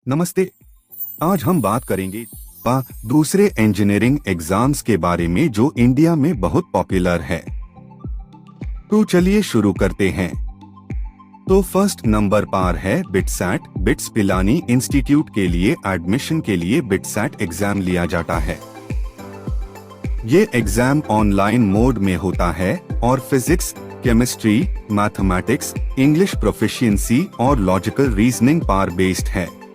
नमस्ते। आज हम बात करेंगे दूसरे इंजीनियरिंग एग्जाम्स के बारे में जो इंडिया में बहुत पॉपुलर है। तो चलिए शुरू करते हैं। तो फर्स्ट नंबर पर है बिटसैट। बिट्स पिलानी इंस्टीट्यूट के लिए एडमिशन के लिए बिटसैट एग्जाम लिया जाता है। ये एग्जाम ऑनलाइन मोड में होता है और physics, chemistry, mathematics, English proficiency और लॉजिकल रीजनिंग पर बेस्ड है।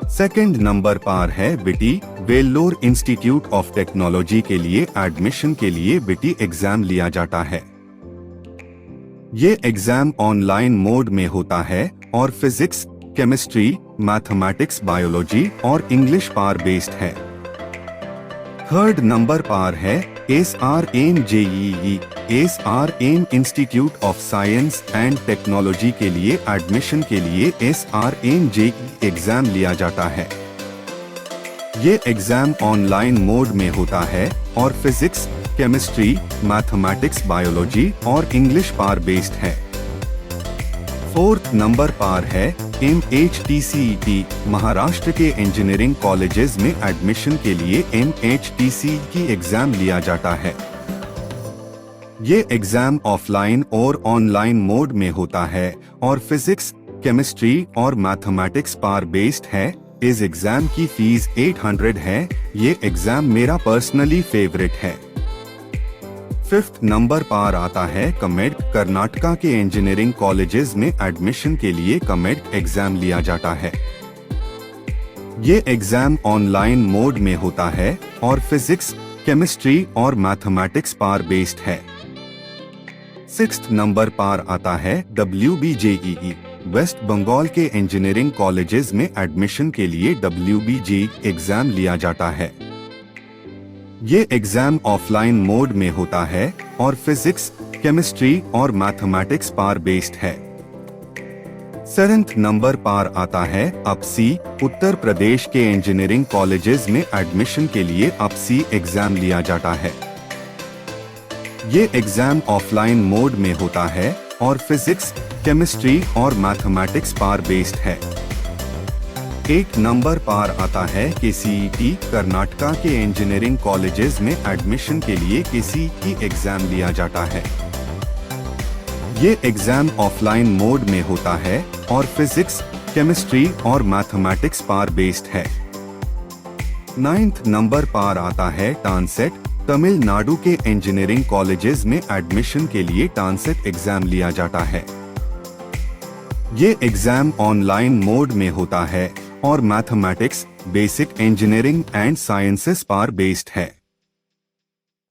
सेकंड नंबर पर है बिटी। वेल्लोर इंस्टीट्यूट ऑफ टेक्नोलॉजी के लिए एडमिशन के लिए बिटी एग्जाम लिया जाता है। ये एग्जाम ऑनलाइन मोड में होता है और फिजिक्स, केमिस्ट्री, मैथमेटिक्स, बायोलॉजी और इंग्लिश पर बेस्ड है। थर्ड नंबर पर है SRM JEE। SRM institute of science and technology के लिए एडमिशन के लिए SRM JEE एग्जाम लिया जाता है। ये एग्जाम ऑनलाइन मोड में होता है और फिजिक्स, केमिस्ट्री, मैथमेटिक्स, बायोलॉजी और इंग्लिश पर बेस्ड है। फोर्थ नंबर पर है MHTCET। महाराष्ट्र के इंजीनियरिंग कॉलेजेस में एडमिशन के लिए MHTCET की एग्जाम लिया जाता है। ये एग्जाम ऑफलाइन और ऑनलाइन मोड में होता है और फिजिक्स, केमिस्ट्री और मैथमेटिक्स पर बेस्ड है। इस एग्जाम की फीस 800 है। ये एग्जाम मेरा पर्सनली फेवरेट है। फिफ्थ नंबर पर आता है कमेड। कर्नाटका के इंजीनियरिंग कॉलेजेस में एडमिशन के लिए कमेड एग्जाम लिया जाता है। ये एग्जाम ऑनलाइन मोड में होता है और फिजिक्स, केमिस्ट्री और मैथमेटिक्स पर बेस्ड है। सिक्स्थ नंबर पर आता है WBJEE। वेस्ट बंगाल के इंजीनियरिंग कॉलेजेस में एडमिशन के लिए WBJEE एग्जाम लिया जाता है। ये एग्जाम ऑफलाइन मोड में होता है और फिजिक्स, केमिस्ट्री और मैथमेटिक्स पर बेस्ड है। सेवेंथ नंबर पर आता है अपसी। उत्तर प्रदेश के इंजीनियरिंग कॉलेजेस में एडमिशन के लिए अपसी एग्जाम लिया जाता है। ये एग्जाम ऑफलाइन मोड में होता है और फिजिक्स, केमिस्ट्री और मैथमेटिक्स पर बेस्ड है। एक नंबर पर आता है KCET। कर्नाटका के इंजीनियरिंग कॉलेजेस में एडमिशन के लिए KCET एग्जाम लिया जाता है। ये एग्जाम ऑफलाइन मोड में होता है और फिजिक्स, केमिस्ट्री और मैथमेटिक्स पर बेस्ड है। नाइन्थ नंबर पर आता है टांसेट। तमिलनाडु के इंजीनियरिंग कॉलेजेस में एडमिशन के लिए टांसेट एग्जाम लिया जाता है। ये एग्जाम ऑनलाइन मोड में होता है और mathematics, basic engineering and sciences पर बेस्ड है।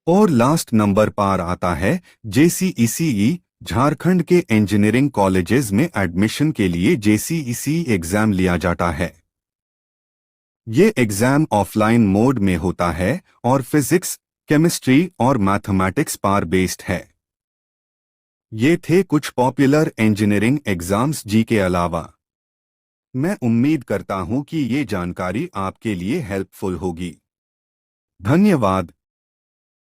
और लास्ट नंबर पर आता है JCECE। झारखंड के इंजीनियरिंग कॉलेजेस में एडमिशन के लिए JCECE एग्जाम लिया जाता है। ये एग्जाम ऑफलाइन मोड में होता है और फिजिक्स, केमिस्ट्री और मैथमेटिक्स पर बेस्ड है। ये थे कुछ पॉपुलर इंजीनियरिंग एग्जाम्स जी के अलावा। मैं उम्मीद करता हूं कि ये जानकारी आपके लिए हेल्पफुल होगी। धन्यवाद।